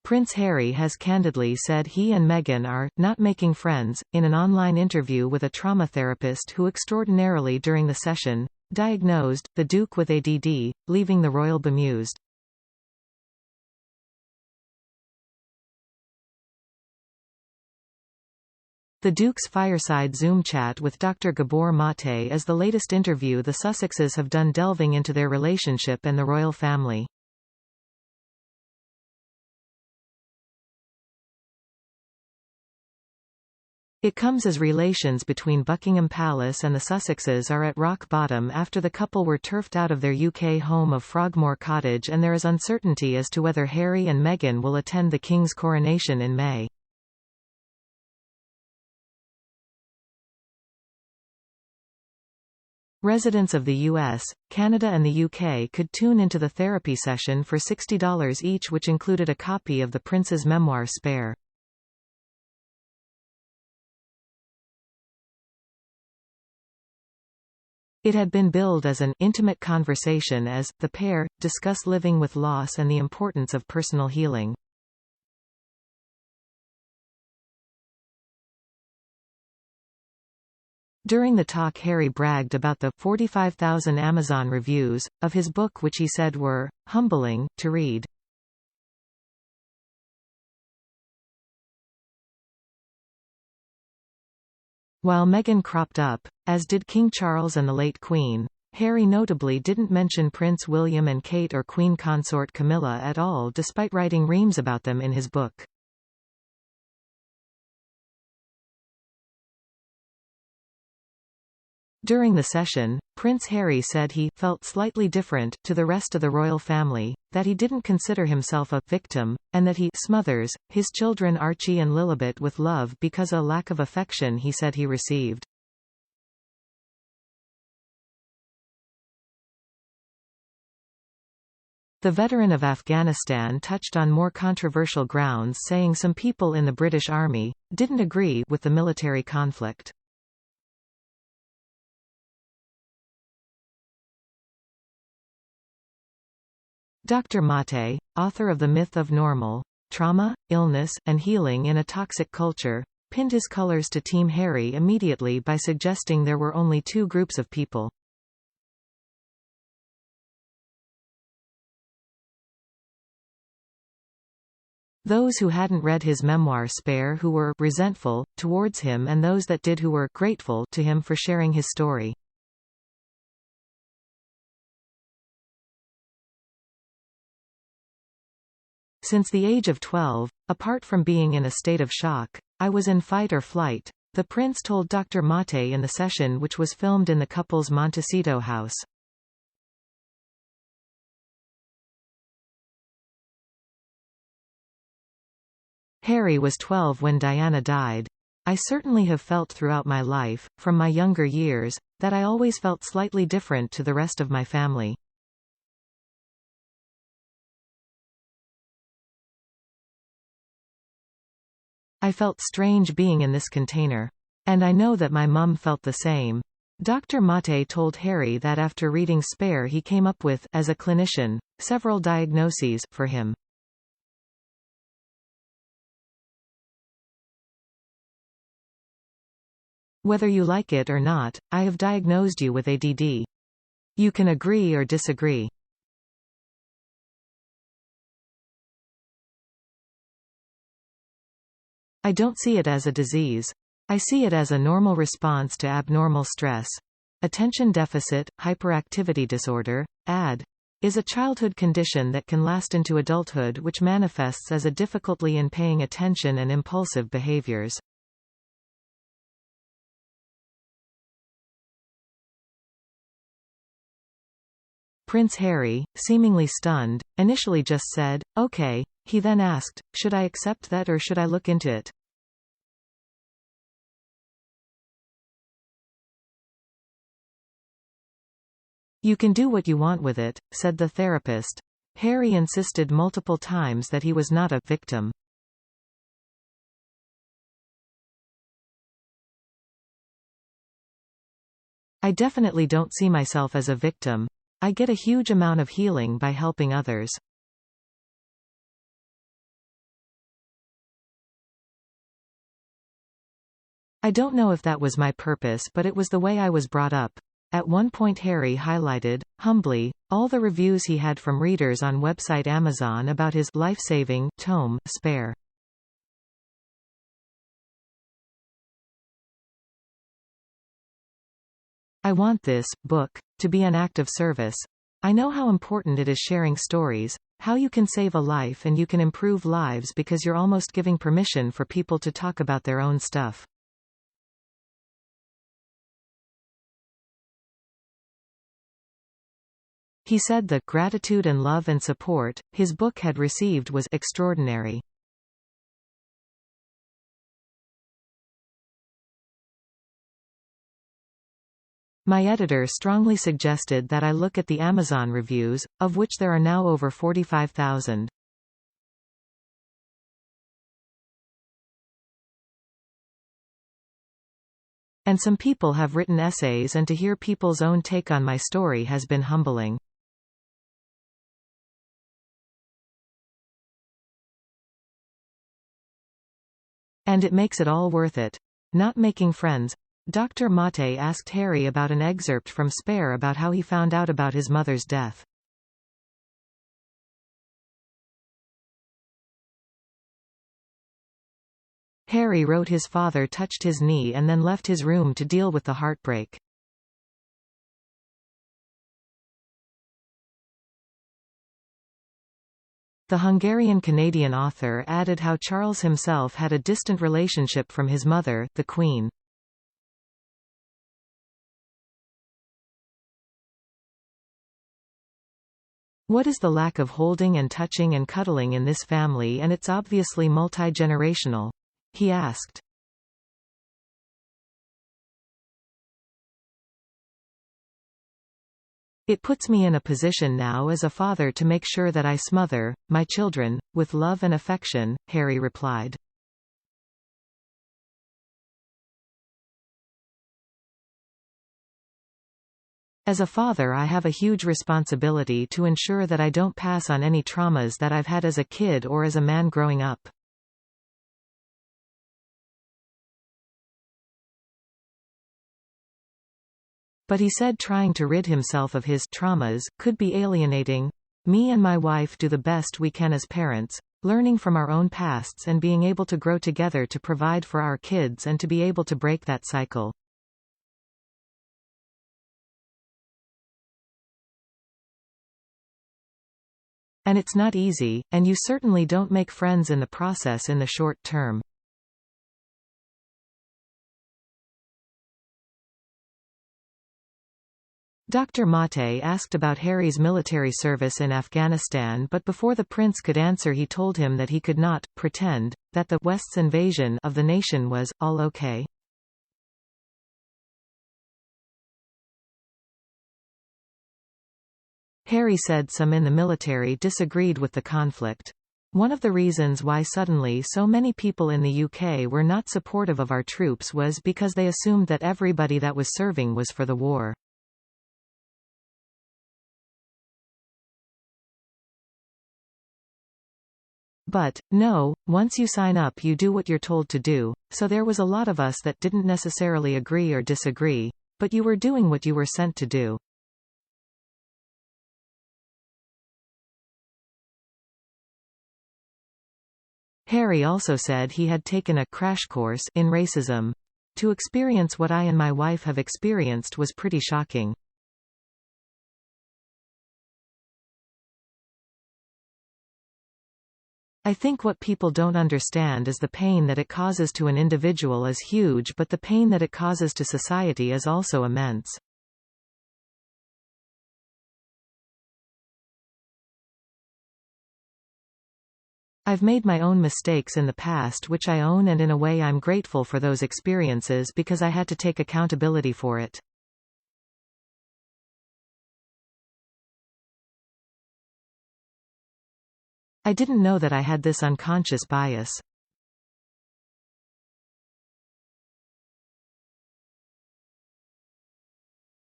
Prince Harry has candidly said he and Meghan are not making friends. In an online interview with a trauma therapist who extraordinarily during the session diagnosed the Duke with ADD, leaving the royal bemused. The Duke's fireside Zoom chat with Dr. Gabor Maté is the latest interview the Sussexes have done delving into their relationship and the royal family. It comes as relations between Buckingham Palace and the Sussexes are at rock bottom after the couple were turfed out of their UK home of Frogmore Cottage, and there is uncertainty as to whether Harry and Meghan will attend the King's coronation in May. Residents of the US, Canada and the UK could tune into the therapy session for $60 each, which included a copy of the Prince's memoir Spare. It had been billed as an intimate conversation as the pair discuss living with loss and the importance of personal healing. During the talk, Harry bragged about the 45,000 Amazon reviews of his book, which he said were humbling to read. While Meghan cropped up, as did King Charles and the late Queen, Harry notably didn't mention Prince William and Kate or Queen consort Camilla at all, despite writing reams about them in his book. During the session, Prince Harry said he felt slightly different to the rest of the royal family, that he didn't consider himself a victim, and that he smothers his children Archie and Lilibet with love because of a lack of affection he said he received. The veteran of Afghanistan touched on more controversial grounds, saying some people in the British Army didn't agree with the military conflict. Dr. Maté, author of The Myth of Normal Trauma, Illness, and Healing in a Toxic Culture, pinned his colors to Team Harry immediately by suggesting there were only two groups of people. Those who hadn't read his memoir Spare, who were resentful towards him, and those that did, who were grateful to him for sharing his story. Since the age of 12, apart from being in a state of shock, I was in fight or flight, the prince told Dr. Maté in the session, which was filmed in the couple's Montecito house. Harry was 12 when Diana died. I certainly have felt throughout my life, from my younger years, that I always felt slightly different to the rest of my family. I felt strange being in this container. And I know that my mum felt the same. Dr. Maté told Harry that after reading Spare he came up with, as a clinician, several diagnoses for him. Whether you like it or not, I have diagnosed you with ADD. You can agree or disagree. I don't see it as a disease. I see it as a normal response to abnormal stress. Attention deficit hyperactivity disorder, ADD, is a childhood condition that can last into adulthood, which manifests as a difficulty in paying attention and impulsive behaviors. Prince Harry, seemingly stunned, initially just said, "Okay." He then asked, "Should I accept that or should I look into it?" "You can do what you want with it," said the therapist. Harry insisted multiple times that he was not a victim. "I definitely don't see myself as a victim. I get a huge amount of healing by helping others." I don't know if that was my purpose, but it was the way I was brought up. At one point Harry highlighted, humbly, all the reviews he had from readers on website Amazon about his life-saving tome, Spare. I want this book to be an act of service. I know how important it is sharing stories, how you can save a life and you can improve lives because you're almost giving permission for people to talk about their own stuff. He said the gratitude and love and support his book had received was extraordinary. My editor strongly suggested that I look at the Amazon reviews, of which there are now over 45,000. And some people have written essays, and to hear people's own take on my story has been humbling. And it makes it all worth it. Not making friends. Dr. Maté asked Harry about an excerpt from Spare about how he found out about his mother's death. Harry wrote his father touched his knee and then left his room to deal with the heartbreak. The Hungarian-Canadian author added how Charles himself had a distant relationship from his mother, the Queen. What is the lack of holding and touching and cuddling in this family, and it's obviously multi-generational? He asked. It puts me in a position now as a father to make sure that I smother my children with love and affection, Harry replied. As a father, I have a huge responsibility to ensure that I don't pass on any traumas that I've had as a kid or as a man growing up. But he said trying to rid himself of his traumas could be alienating. Me and my wife do the best we can as parents, learning from our own pasts and being able to grow together to provide for our kids and to be able to break that cycle. And it's not easy, and you certainly don't make friends in the process in the short term. Dr. Maté asked about Harry's military service in Afghanistan, but before the prince could answer he told him that he could not pretend that the West's invasion of the nation was all okay. Harry said some in the military disagreed with the conflict. One of the reasons why suddenly so many people in the UK were not supportive of our troops was because they assumed that everybody that was serving was for the war. But, no, once you sign up you do what you're told to do, so there was a lot of us that didn't necessarily agree or disagree, but you were doing what you were sent to do. Harry also said he had taken a crash course in racism. To experience what I and my wife have experienced was pretty shocking. I think what people don't understand is the pain that it causes to an individual is huge, but the pain that it causes to society is also immense. I've made my own mistakes in the past which I own, and in a way I'm grateful for those experiences because I had to take accountability for it. I didn't know that I had this unconscious bias.